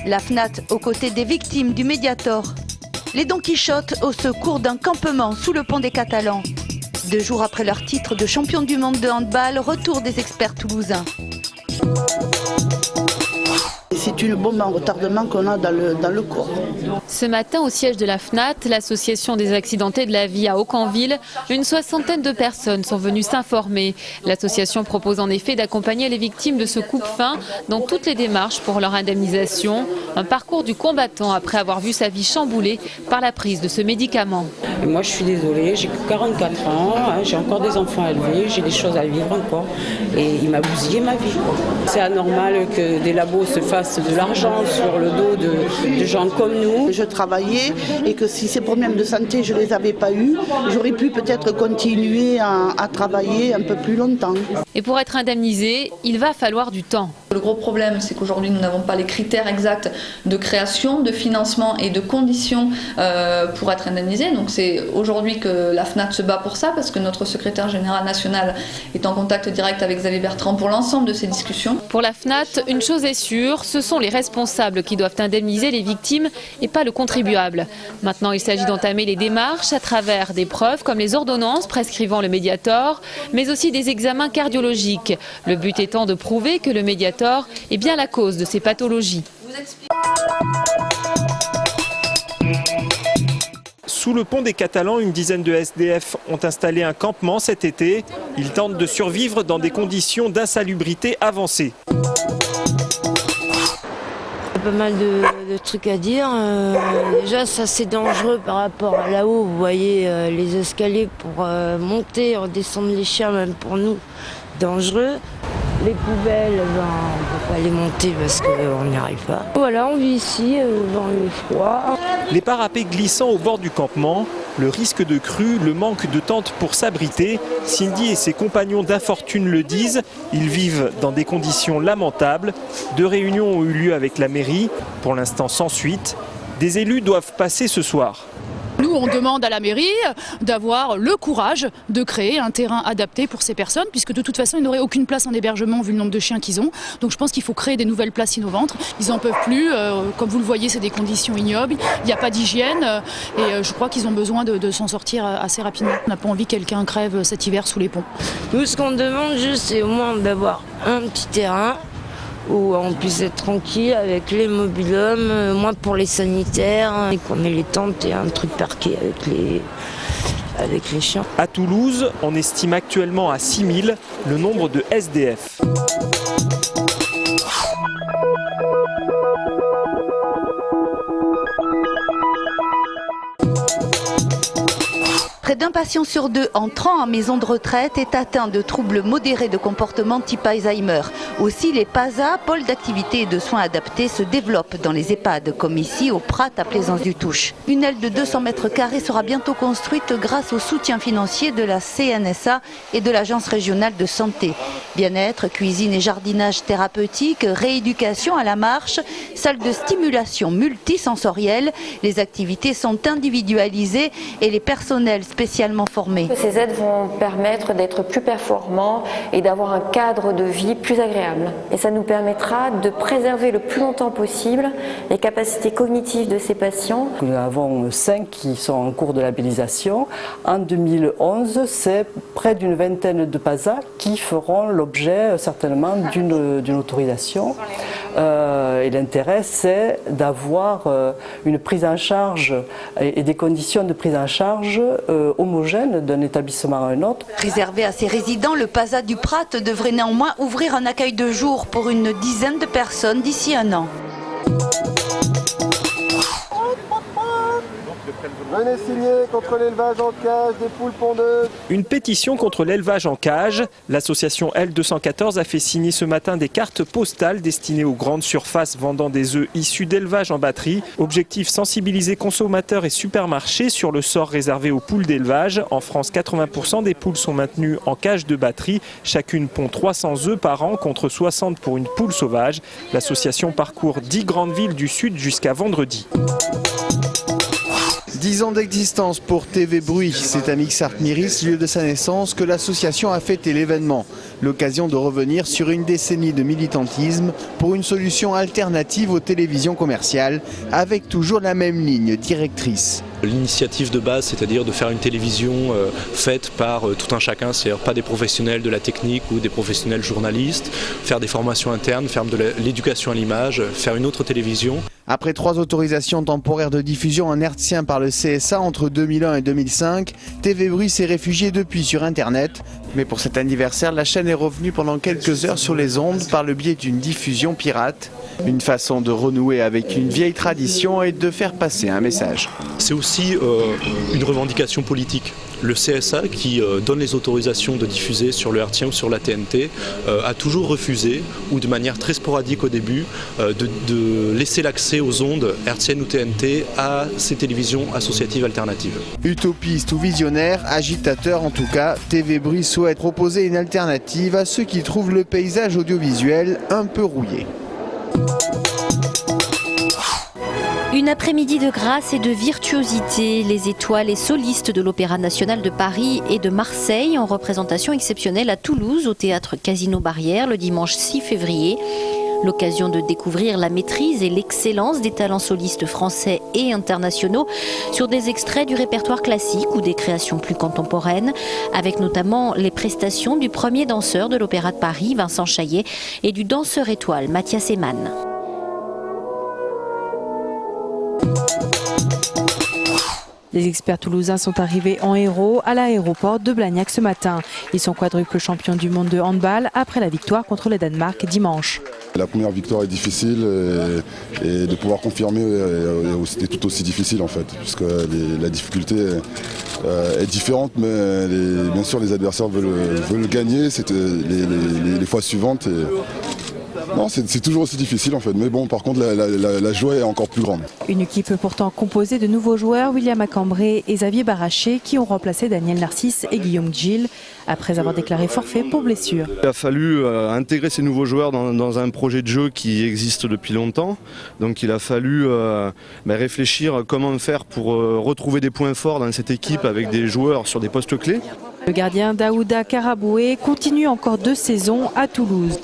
La FNAT aux côtés des victimes du Mediator. Les Don Quichotte au secours d'un campement sous le pont des Catalans. 2 jours après leur titre de champion du monde de handball, retour des experts toulousains. C'est une bombe en retardement qu'on a dans le corps. Ce matin, au siège de la FNAT, l'association des accidentés de la vie à Aucanville, une 60aine de personnes sont venues s'informer. L'association propose en effet d'accompagner les victimes de ce coupe-fin dans toutes les démarches pour leur indemnisation. Un parcours du combattant après avoir vu sa vie chamboulée par la prise de ce médicament. Et moi je suis désolée, j'ai 44 ans, j'ai encore des enfants à élever, j'ai des choses à vivre encore. Et il m'a bousillé ma vie. C'est anormal que des labos se fassent de l'argent sur le dos de gens comme nous. Je travaillais et que si ces problèmes de santé je ne les avais pas eus, j'aurais pu peut-être continuer à travailler un peu plus longtemps. Et pour être indemnisé, il va falloir du temps. Le gros problème, c'est qu'aujourd'hui, nous n'avons pas les critères exacts de création, de financement et de conditions pour être indemnisé. Donc c'est aujourd'hui que la FNAT se bat pour ça, parce que notre secrétaire général national est en contact direct avec Xavier Bertrand pour l'ensemble de ces discussions. Pour la FNAT, une chose est sûre, ce sont les responsables qui doivent indemniser les victimes et pas le contribuable. Maintenant, il s'agit d'entamer les démarches à travers des preuves comme les ordonnances prescrivant le Mediator, mais aussi des examens cardiologiques. Le but étant de prouver que le Mediator est bien la cause de ces pathologies. Sous le pont des Catalans, une dizaine de SDF ont installé un campement cet été. Ils tentent de survivre dans des conditions d'insalubrité avancées. Pas mal de trucs à dire. Déjà, ça c'est dangereux par rapport à là-haut. Vous voyez les escaliers pour monter, redescendre les chiens, même pour nous, dangereux. Les poubelles, on ne peut pas les monter parce qu'on n'y arrive pas. Voilà, on vit ici dans le froid. Les parapets glissants au bord du campement, le risque de crue, le manque de tentes pour s'abriter. Cindy et ses compagnons d'infortune le disent, ils vivent dans des conditions lamentables. 2 réunions ont eu lieu avec la mairie, pour l'instant sans suite. Des élus doivent passer ce soir. Nous, on demande à la mairie d'avoir le courage de créer un terrain adapté pour ces personnes, puisque de toute façon, ils n'auraient aucune place en hébergement vu le nombre de chiens qu'ils ont. Donc je pense qu'il faut créer des nouvelles places innovantes. Ils n'en peuvent plus. Comme vous le voyez, c'est des conditions ignobles. Il n'y a pas d'hygiène. Et je crois qu'ils ont besoin de s'en sortir assez rapidement. On n'a pas envie que quelqu'un crève cet hiver sous les ponts. Nous, ce qu'on demande juste, c'est au moins d'avoir un petit terrain où on puisse être tranquille avec les mobil-hommes, moins pour les sanitaires, et qu'on ait les tentes et un truc parqué avec les chiens. À Toulouse, on estime actuellement à 6000 le nombre de SDF. Près d'un patient sur 2 entrant en maison de retraite est atteint de troubles modérés de comportement type Alzheimer. Aussi, les PASA, pôles d'activité et de soins adaptés, se développent dans les EHPAD, comme ici au Prat à Plaisance-du-Touche. Une aile de 200 mètres carrés sera bientôt construite grâce au soutien financier de la CNSA et de l'Agence régionale de santé. Bien-être, cuisine et jardinage thérapeutique, rééducation à la marche, salle de stimulation multisensorielle. Les activités sont individualisées et les personnels spécialement formés. Ces aides vont permettre d'être plus performants et d'avoir un cadre de vie plus agréable. Et ça nous permettra de préserver le plus longtemps possible les capacités cognitives de ces patients. Nous en avons 5 qui sont en cours de labellisation. En 2011, c'est près d'une vingtaine de PASA qui feront l'objet certainement d'une autorisation. Et l'intérêt, c'est d'avoir une prise en charge et des conditions de prise en charge homogènes d'un établissement à un autre. Réservé à ses résidents, le PASA du Prat devrait néanmoins ouvrir un accueil de jour pour une dizaine de personnes d'ici 1 an. Venez signer contre l'élevage en cage des poules pondeuses. Une pétition contre l'élevage en cage. L'association L214 a fait signer ce matin des cartes postales destinées aux grandes surfaces vendant des œufs issus d'élevage en batterie. Objectif, sensibiliser consommateurs et supermarchés sur le sort réservé aux poules d'élevage. En France, 80% des poules sont maintenues en cage de batterie. Chacune pond 300 œufs par an contre 60 pour une poule sauvage. L'association parcourt 10 grandes villes du Sud jusqu'à vendredi. 10 ans d'existence pour TV Bruit. C'est à Mixart-Miris, lieu de sa naissance, que l'association a fêté l'événement. L'occasion de revenir sur une décennie de militantisme pour une solution alternative aux télévisions commerciales, avec toujours la même ligne directrice. L'initiative de base, c'est-à-dire de faire une télévision faite par tout un chacun, c'est-à-dire pas des professionnels de la technique ou des professionnels journalistes, faire des formations internes, faire de l'éducation à l'image, faire une autre télévision. Après 3 autorisations temporaires de diffusion en hertzien par le CSA entre 2001 et 2005, TV Bruit s'est réfugié depuis sur Internet. Mais pour cet anniversaire, la chaîne est revenue pendant quelques heures sur les ondes par le biais d'une diffusion pirate. Une façon de renouer avec une vieille tradition et de faire passer un message. C'est aussi une revendication politique. Le CSA, qui donne les autorisations de diffuser sur le hertzien ou sur la TNT, a toujours refusé, ou de manière très sporadique au début, de laisser l'accès aux ondes hertziennes ou TNT à ces télévisions associatives alternatives. Utopiste ou visionnaire, agitateur en tout cas, TV Bruit souhaite proposer une alternative à ceux qui trouvent le paysage audiovisuel un peu rouillé. Une après-midi de grâce et de virtuosité. Les étoiles et solistes de l'Opéra national de Paris et de Marseille en représentation exceptionnelle à Toulouse au théâtre Casino Barrière le dimanche 6 février. L'occasion de découvrir la maîtrise et l'excellence des talents solistes français et internationaux sur des extraits du répertoire classique ou des créations plus contemporaines, avec notamment les prestations du premier danseur de l'Opéra de Paris, Vincent Chaillet, et du danseur étoile, Mathias Eman. Les experts toulousains sont arrivés en héros à l'aéroport de Blagnac ce matin. Ils sont quadruples champions du monde de handball après la victoire contre le Danemark dimanche. La première victoire est difficile et de pouvoir confirmer est tout aussi difficile en fait, puisque la difficulté est différente, mais bien sûr les adversaires veulent gagner les fois suivantes. Non, c'est toujours aussi difficile en fait, mais bon, par contre la joie est encore plus grande. Une équipe pourtant composée de nouveaux joueurs, William Acambré et Xavier Baraché, qui ont remplacé Daniel Narcisse et Guillaume Gilles, après avoir déclaré forfait pour blessure. Il a fallu intégrer ces nouveaux joueurs dans un projet de jeu qui existe depuis longtemps, donc il a fallu réfléchir comment faire pour retrouver des points forts dans cette équipe avec des joueurs sur des postes clés. Le gardien Daouda Karaboué continue encore 2 saisons à Toulouse.